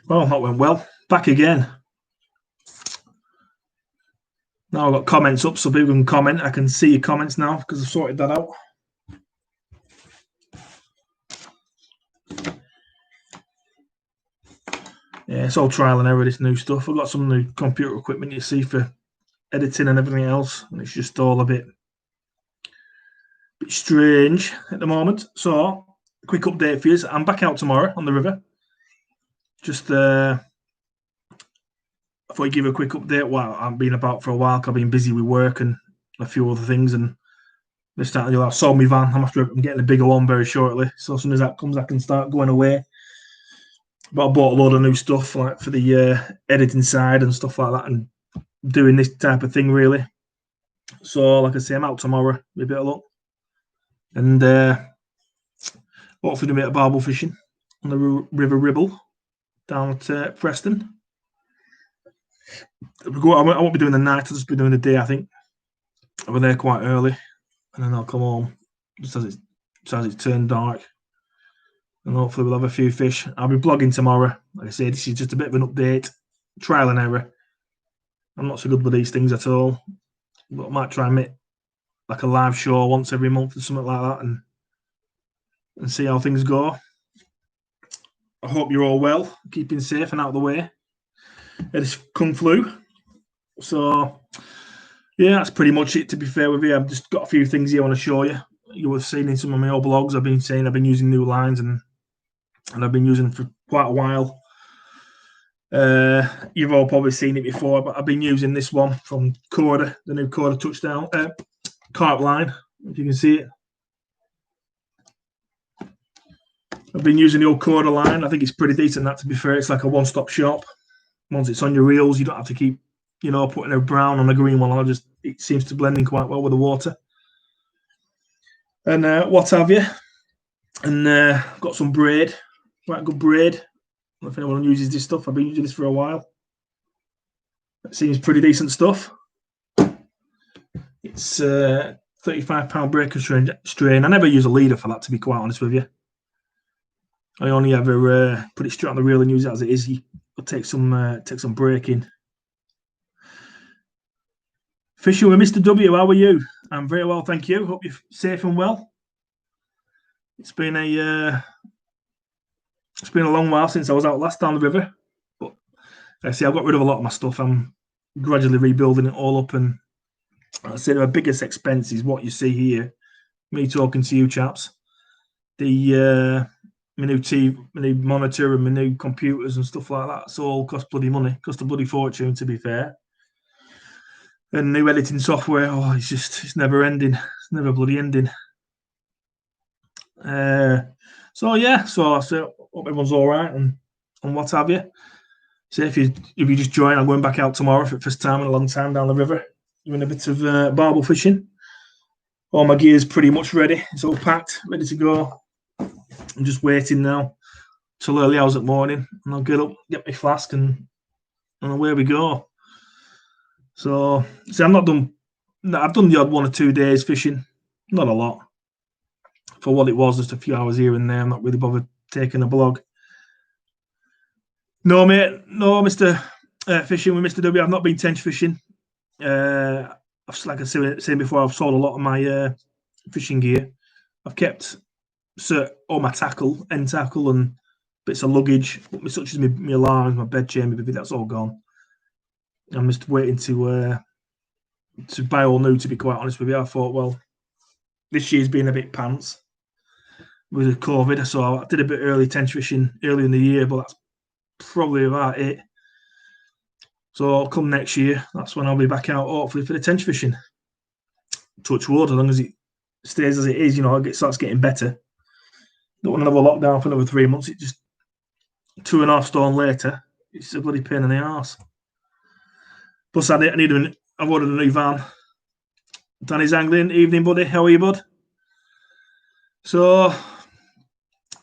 Well, that went well. Back again. Now I've got comments up so people can comment. I can see your comments now because I've sorted that out. Yeah, it's all trial and error, this new stuff. I've got some new computer equipment you see for editing and everything else, and it's just all a bit strange at the moment. So, quick update for you. I'm back out tomorrow on the river. Just I thought I'd give you a quick update. Well, I've been about for a while. I've been busy with work and a few other things, and this starting to do that. I sold my van. I'm getting a bigger one very shortly. So as soon as that comes, I can start going away. But I bought a load of new stuff like for the editing side and stuff like that, and doing this type of thing really. So, like I say, I'm out tomorrow with a bit of luck, and hopefully do a bit of barbel fishing on the River Ribble down at Preston. I won't be doing the night. I'll just be doing the day. I think I'll be there quite early, and then I'll come home just as it's turned dark. And hopefully we'll have a few fish. I'll be blogging tomorrow. Like I say, this is just a bit of an update, trial and error. I'm not so good with these things at all, but I might try and make like a live show once every month or something like that, and see how things go. I hope you're all well, keeping safe and out of the way. It's Kung Flu. So, yeah, that's pretty much it, to be fair with you. I've just got a few things here I want to show you. You have seen in some of my old blogs, I've been saying I've been using new lines, and I've been using them for quite a while. You've all probably seen it before, but I've been using this one from Corda, the new Corda touchdown carp line, if you can see it. I've been using the old Corda line. I think it's pretty decent, that, to be fair. It's like a one-stop shop. Once it's on your reels, you don't have to keep, putting a brown on a green one. It seems to blend in quite well with the water. And what have you. And got some braid, quite good braid. I don't know if anyone uses this stuff. I've been using this for a while. It seems pretty decent stuff. It's 35-pound breaker strain. I never use a leader for that, to be quite honest with you. I only ever put it straight on the reel and use it as it is. I'll take some breaking. Fishing with Mr. W, how are you? I'm very well, thank you. Hope you're safe and well. It's been a long while since I was out last down the river, but I see I've got rid of a lot of my stuff. I'm gradually rebuilding it all up, and I say my biggest expense is what you see here. Me talking to you chaps. My new TV, my new monitor, and my new computers and stuff like that. It's all cost bloody money, cost a bloody fortune, to be fair. And new editing software, it's never ending. It's never bloody ending. So I hope everyone's all right and what have you. So if you just join, I'm going back out tomorrow for the first time in a long time down the river, doing a bit of barbel fishing. All my gear's pretty much ready. It's all packed, ready to go. I'm just waiting now till early hours of the morning, and I'll get up, get my flask, and away we go. So, I've done the odd 1 or 2 days fishing, not a lot. For what it was, just a few hours here and there. I'm not really bothered taking a blog. No, mate, no, Mr. Fishing with Mr. W. I've not been tench fishing. Like I said before, I've sold a lot of my fishing gear. I've kept all my tackle, end tackle, and bits of luggage, such as my alarms, my bed chain, that's all gone. I'm just waiting to buy all new, to be quite honest with you. I thought, well, this year's been a bit pants with COVID, so I did a bit early tench fishing early in the year, but that's probably about it. So I'll come next year. That's when I'll be back out, hopefully, for the tench fishing. Touch wood, as long as it stays as it is, it starts getting better. Don't want another lockdown for another 3 months. It just 2.5 stone later, it's a bloody pain in the arse. Plus, I've ordered a new van. Danny's angling. Evening, buddy. How are you, bud? So,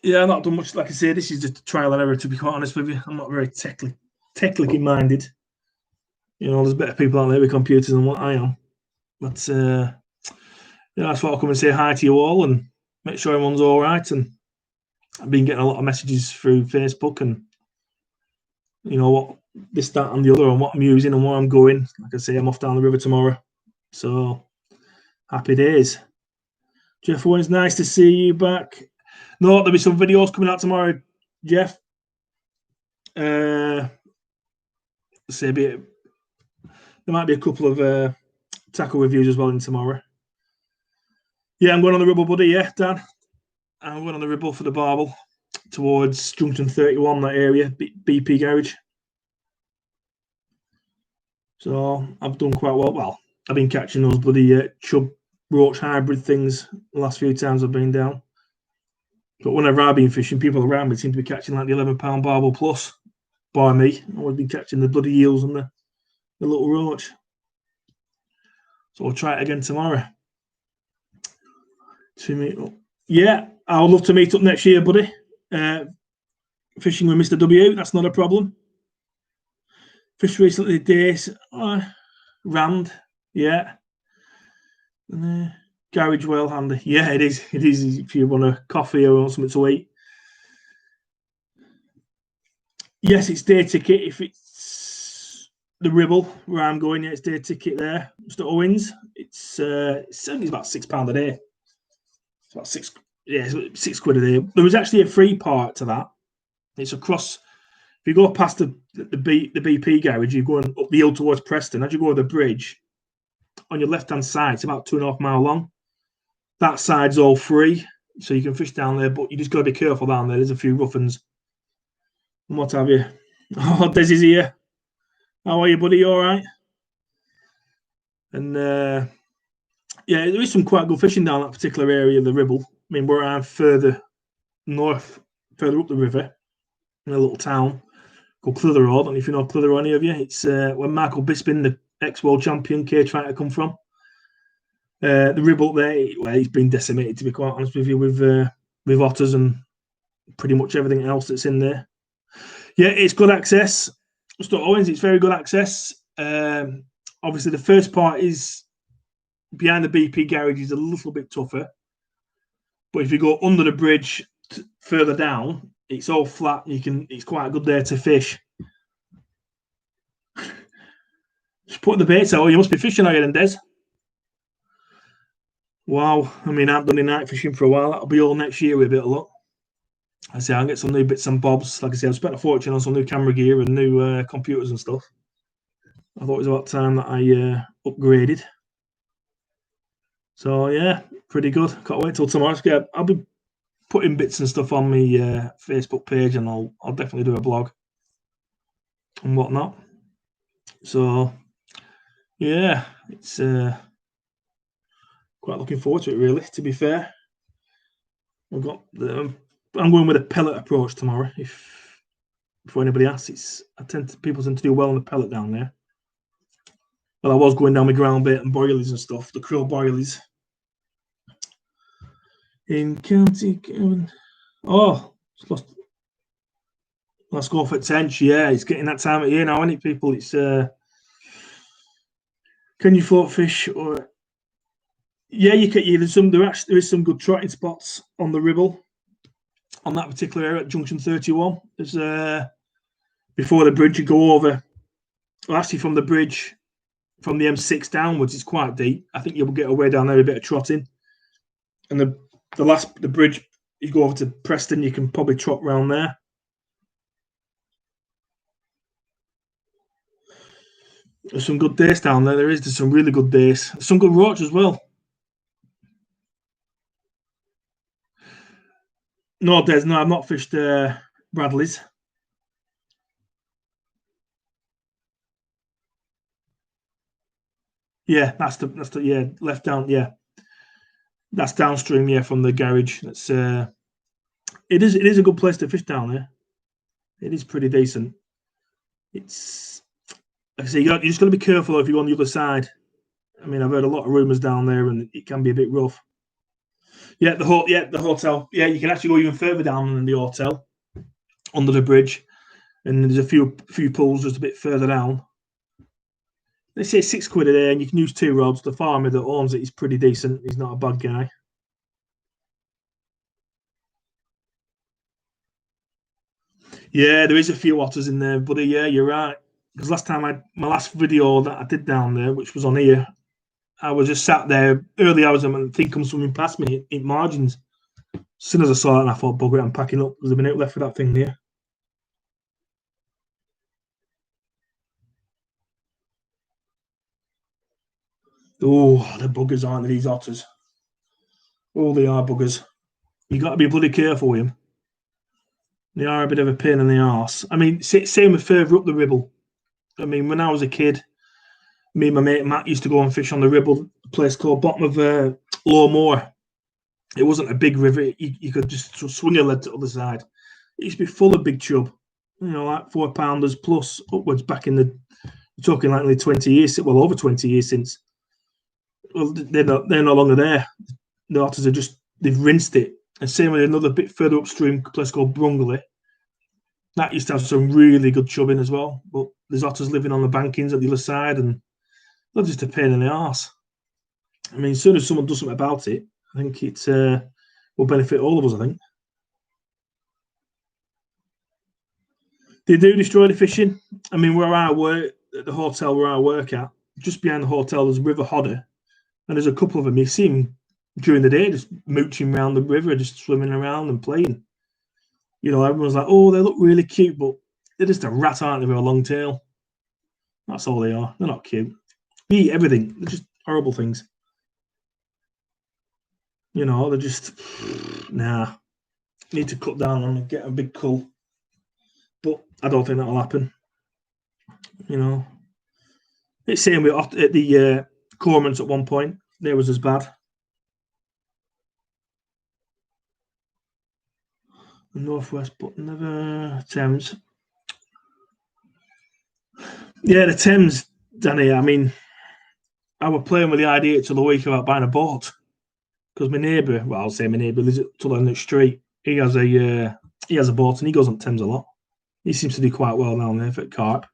yeah, I've not done much. Like I say, this is just a trial and error, to be quite honest with you. I'm not very technically technically minded. You know, there's better people out there with computers than what I am. But yeah, that's why I'll come and say hi to you all and make sure everyone's all right. And I've been getting a lot of messages through Facebook and, you know, what this, that, and the other, and what I'm using and where I'm going. Like I say, I'm off down the river tomorrow. So happy days. Jeff Owens, nice to see you back. No, there'll be some videos coming out tomorrow, Jeff. Say there might be a couple of tackle reviews as well in tomorrow. Yeah, I'm going on the Ribble, buddy. Yeah, Dan. I'm going on the Ribble for the barbel towards Junction 31, that area, BP garage. So I've done quite well. Well, I've been catching those bloody chub roach hybrid things the last few times I've been down. But whenever I've been fishing, people around me seem to be catching like the 11-pound barbel plus. By me, I've always been catching the bloody eels and the little roach. So I'll try it again tomorrow. To meet up. Yeah, I would love to meet up next year, buddy. Fishing with Mr. W, that's not a problem. Fished recently, days, Rand, yeah. Garage well handy. Yeah, it is. It is if you want a coffee or want something to eat. Yes, it's day ticket. If it's the Ribble where I'm going, yeah, it's day ticket there. Mr. Owens, it's certainly about £6 a day. It's about £6 a day. There was actually a free part to that. It's across. If you go past the BP garage, you're going up the hill towards Preston. As you go over the bridge, on your left-hand side, it's about 2.5 miles long. That side's all free, so you can fish down there, but you just got to be careful down there. There's a few rough uns and what have you. Oh, Des is here. How are you, buddy? You all right? And yeah, there is some quite good fishing down that particular area of the Ribble. I mean, where I'm further north, further up the river, in a little town called Clitheroe. I don't know if you know Clitheroe, any of you. It's where Michael Bisping, the ex-world champion, tried to come from. The Ribble there, well, he's been decimated, to be quite honest with you, with otters and pretty much everything else that's in there. Yeah, it's good access. Mr. Owens, it's very good access. Obviously, the first part is behind the BP garage is a little bit tougher. But if you go under the bridge further down, it's all flat. It's quite good there to fish. Just put the baits out. You must be fishing, are you then, Des? Wow. I mean, I've done any night fishing for a while. That'll be all next year with a bit of luck. I say I'll get some new bits and bobs. Like I say, I've spent a fortune on some new camera gear and new computers and stuff. I thought it was about time that I upgraded. So yeah, pretty good. Can't wait till tomorrow. Yeah, I'll be putting bits and stuff on my Facebook page, and I'll definitely do a blog and whatnot. So yeah, it's quite looking forward to it, really. To be fair, I've got I'm going with a pellet approach tomorrow. Before anybody asks, people tend to do well on the pellet down there. Well, I was going down with ground bait and boilies and stuff, the krill boilies. In County Cavan. Oh, let's go for Tench. Yeah, it's getting that time of year now, isn't it, people? It's can you float fish or yeah, you can. Yeah, there is some good trotting spots on the Ribble on that particular area at Junction 31. There's before the bridge you go over. Well, actually, from the bridge from the M6 downwards, it's quite deep. I think you'll get away down there a bit of trotting, and the bridge you go over to Preston, you can probably trot round there. There's some good days down there. There's some really good days. There's some good roach as well. No, Des, no, I've not fished Bradley's. Yeah, that's the left down. Yeah, that's downstream. Yeah, from the garage. That's it is a good place to fish down there. It is pretty decent. It's like I say, you just got to be careful if you go on the other side. I mean, I've heard a lot of rumours down there, and it can be a bit rough. Yeah, the hotel. Yeah, you can actually go even further down than the hotel under the bridge. and there's a few pools just a bit further down. They say £6 a day, and you can use 2 rods. The farmer that owns it is pretty decent. He's not a bad guy. Yeah, there is a few otters in there, buddy. Yeah, you're right. Because last time my last video that I did down there, which was on here, I was just sat there early hours and a thing comes swimming past me in margins. As soon as I saw it, and I thought, bugger it, I'm packing up. There's a minute left for that thing here. Oh, the buggers, aren't they, these otters? Oh, they are buggers. You got to be bloody careful with them. They are a bit of a pain in the arse. I mean, same with further up the Ribble. I mean, when I was a kid, me and my mate Matt used to go and fish on the Ribble, a place called bottom of Low Moor. It wasn't a big river. You could just swing your lead to the other side. It used to be full of big chub, like 4-pounders plus upwards back in the, we're talking like nearly 20 years, well, over 20 years since. Well, they're no longer there. The otters are just, they've rinsed it. And same with another bit further upstream, a place called Brungley. That used to have some really good chubbing as well. But there's otters living on the bankings at the other side, and they're just a pain in the arse. I mean, as soon as someone does something about it, I think it will benefit all of us, I think. They do destroy the fishing. I mean, where I work, at the hotel where I work at, just behind the hotel, there's River Hodder, and there's a couple of them. You see them during the day just mooching around the river, just swimming around and playing. Everyone's like, oh, they look really cute, but they're just a rat, aren't they, with a long tail? That's all they are. They're not cute. They eat everything. They're just horrible things. They're just, nah. Need to cut down on and get a big cull. But I don't think that'll happen. It's same with at the cormorants at one point. They was as bad. The northwest, but never Thames. Yeah, the Thames, Danny. I mean, I was playing with the idea till the week about buying a boat because my neighbour, well, I'll say my neighbour, lives to the end of the street. He has a boat and he goes on Thames a lot. He seems to do quite well down there for carp.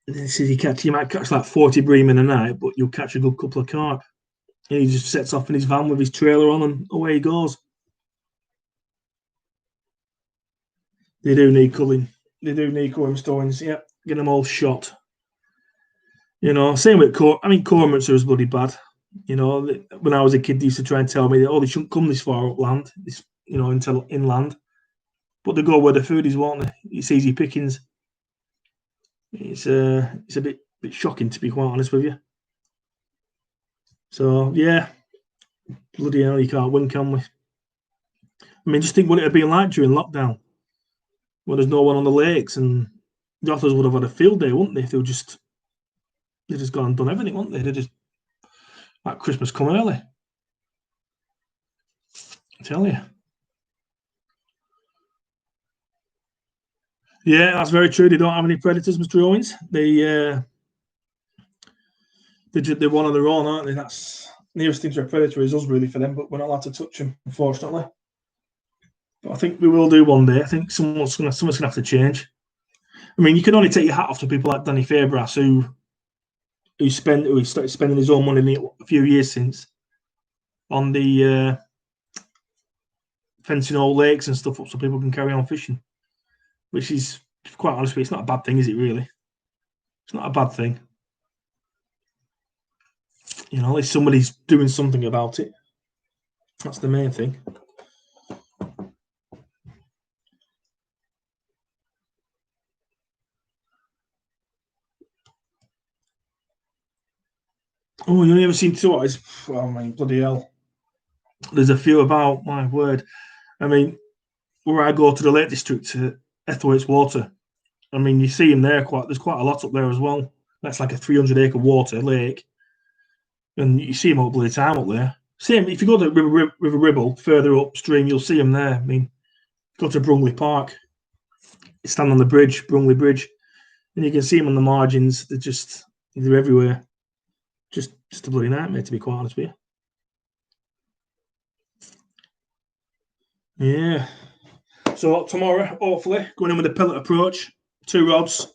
And he says you might catch like 40 bream in a night, but you'll catch a good couple of carp. And he just sets off in his van with his trailer on and away he goes. They do need culling. They do need culling stones. Yeah, get them all shot. Same with cormorants are as bloody bad. When I was a kid, they used to try and tell me that, they shouldn't come this far upland, until inland. But they go where the food is, won't they? It's easy pickings. It's a bit shocking, to be quite honest with you. So yeah, bloody hell, you can't win, can we? I mean, just think what it would be like during lockdown, when there's no one on the lakes, and the otters would have had a field day, wouldn't they? If they just gone and done everything, wouldn't they? They just like Christmas come early. I tell you. Yeah, that's very true. They don't have any predators, Mr. Owens. They're one on their own, aren't they? That's nearest thing to a predator is us, really, for them. But we're not allowed to touch them, unfortunately. But I think we will do one day. I think someone's gonna have to change. I mean, you can only take your hat off to people like Danny Fairbrass, who started spending his own money a few years since on the fencing all lakes and stuff up so people can carry on fishing. Which is, quite honestly, it's not a bad thing, is it, really? It's not a bad thing. At least somebody's doing something about it. That's the main thing. Oh, you've never seen two otters? Oh, my bloody hell. There's a few about, my word. I mean, where I go to the Lake District to Ethwaite's Water, I mean, you see them there there's quite a lot up there as well. That's like a 300-acre water lake. And you see them all the time up there. Same, if you go to River Ribble, further upstream, you'll see them there. I mean, go to Brungley Park, you stand on the bridge, Brungley Bridge, and you can see them on the margins. They're everywhere. Just a bloody nightmare, to be quite honest with you. Yeah. So tomorrow, hopefully, going in with a pellet approach, 2 rods.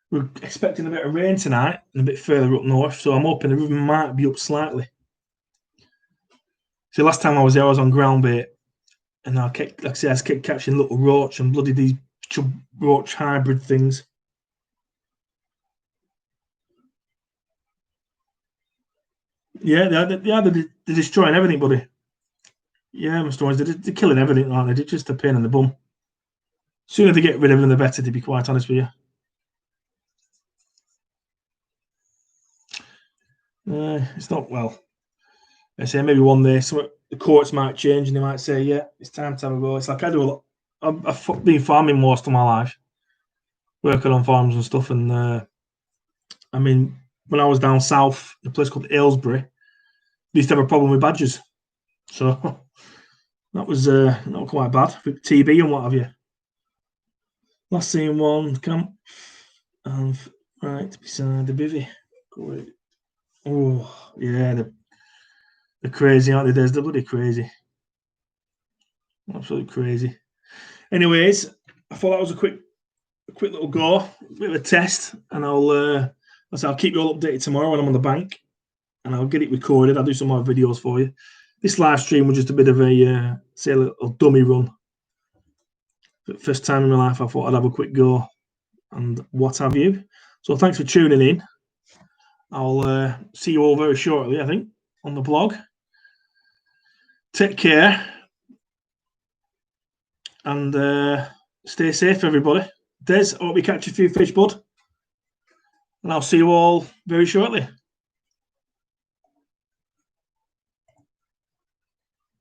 We're expecting a bit of rain tonight and a bit further up north, so I'm hoping the river might be up slightly. So last time I was there, I was on ground bait, and I kept, like I said, I kept catching little roach and bloody these chub roach hybrid things. Yeah, they're destroying everything, buddy. Yeah, Mr. Orange, they're killing everything, aren't they? They're just a pain in the bum. Sooner they get rid of them, the better, to be quite honest with you. It's not, well, I say maybe one day the courts might change and they might say, yeah, it's time to have a go. It's like I do a lot. I've been farming most of my life, working on farms and stuff. And I mean, when I was down south, in a place called Aylesbury, we used to have a problem with badgers. So that was not quite bad with TB and what have you. Last seen one camp and right beside the bivvy. Oh, yeah, they're crazy, aren't they? They're bloody crazy. Absolutely crazy. Anyways, I thought that was a quick little go, a bit of a test, and I'll keep you all updated tomorrow when I'm on the bank, and I'll get it recorded. I'll do some more videos for you. This live stream was just a bit of a say a little dummy run. First time in my life, I thought I'd have a quick go, and what have you. So thanks for tuning in. I'll see you all very shortly, I think, on the blog. Take care, and stay safe, everybody. Des, I hope we catch a few fish, bud. And I'll see you all very shortly.